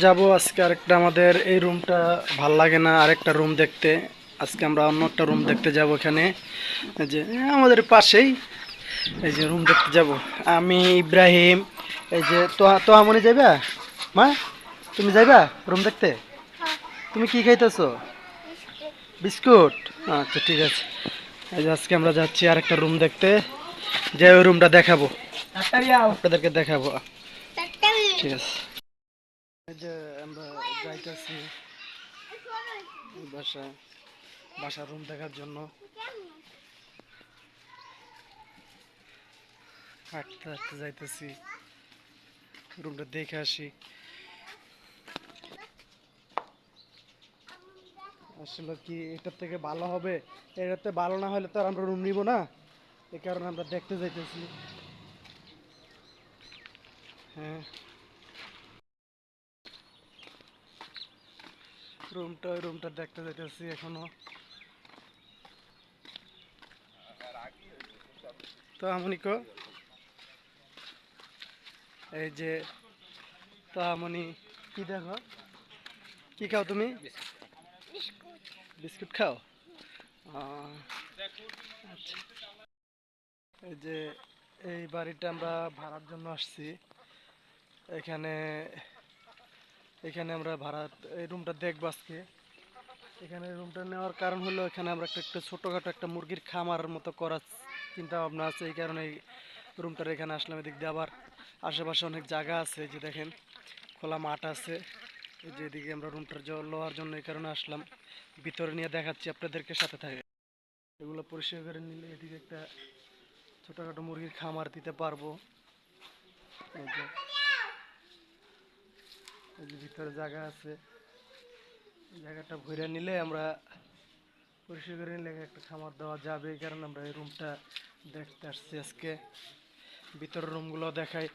যাব আজকে আরেকটা আমাদের এই রুমটা ভাল লাগে না, আরেকটা রুম দেখতে। আজকে আমরা অন্য একটা রুম দেখতে যাব এখানে, এই যে আমাদের পাশেই এই যে রুম দেখতে যাব। আমি ইব্রাহিম, এই যে তোহামনি যাইবা? মা, তুমি যাইবা রুম দেখতে? তুমি কি খাইতেছো? বিস্কুট? আচ্ছা ঠিক আছে। এই যে আজকে আমরা যাচ্ছি আরেকটা রুম দেখতে, যে ওই রুমটা দেখাবো, আপনাদেরকে দেখাবো। ঠিক আছে, এই যে আমরা যাইতেছি বাসার রুম দেখার জন্য। হাঁটতে হাঁটতে যাইতেছি, রুমটা দেখে আসি। আসলে কি এটার থেকে ভালো হবে? এটাতে ভালো না হলে তো আর আমরা রুম নিব না, এই কারণে আমরা দেখতে যাইতেছি। হ্যাঁ, রুমটা দেখতে যাইতেছি এখনো। তো আমনিকো, এই যে তো আমনি, কি দেখো, কি খাও তুমি? বিস্কুট খাও? আহ, আচ্ছা। এই যে এই বাড়িটা আমরা ভাড়ার জন্য আসছি। এখানে এখানে আমরা ভাড়া, এই রুমটা দেখবো আজকে। এখানে রুমটা নেওয়ার কারণ হলো এখানে আমরা একটা ছোটোখাটো একটা মুরগির খামার মতো করার চিন্তা ভাবনা আছে, এই কারণে এই রুমটার এখানে আসলাম। এদিক দিয়ে আবার আশেপাশে অনেক জায়গা আছে, যে দেখেন খোলা মাঠ আছে। এই যে এদিকে আমরা রুমটার লওয়ার জন্য এই কারণে আসলাম। ভিতরে নিয়ে দেখাচ্ছি আপনাদেরকে, সাথে থাকে। এগুলো পরিষ্কার করে নিলে এদিকে একটা ছোটোখাটো মুরগির খামার দিতে পারবো। এই যে এই যে ভিতরে জায়গা আছে, জায়গাটা ভরে নিলে আমরা পরিষ্কার করে নিলে একটা খামার দেওয়া যাবে। এই কারণে আমরা এই রুমটা দেখতে আসছি আজকে। ভিতরের রুমগুলো দেখাই,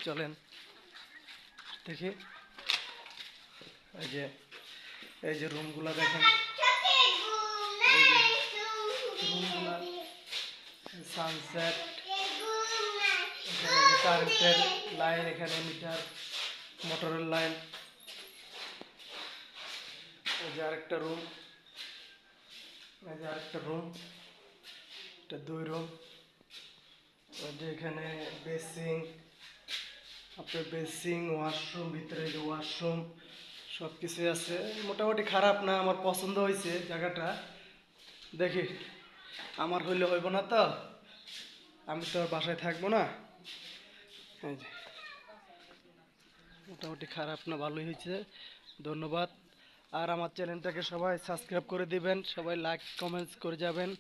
চলেন দেখি। এই যে এই যে রুমগুলো দেখেন, এই যে রুমগুলা, সানসেট, এখানে যে কারেন্টের লাইন, এখানে মিটার, মোটরের লাইন। এই যে আরেকটা রুম, এই যে আরেকটা রুম, এটা 2 রুম। ওই যে এখানে বেসিং, আপনার বেসিং, ওয়াশরুম, ভিতরে যে ওয়াশরুম সব কিছুই আছে। মোটামুটি খারাপ না, আমার পছন্দ হয়েছে জায়গাটা। দেখি, আমার হইলে হইব না তো, আমি তো আর বাসায় থাকবো না। এই যে মোটামুটি খারাপ না, ভালোই হয়েছে। ধন্যবাদ। আর আমার চ্যানেলটাকে সবাই সাবস্ক্রাইব করে দিবেন, সবাই লাইক কমেন্টস করে যাবেন।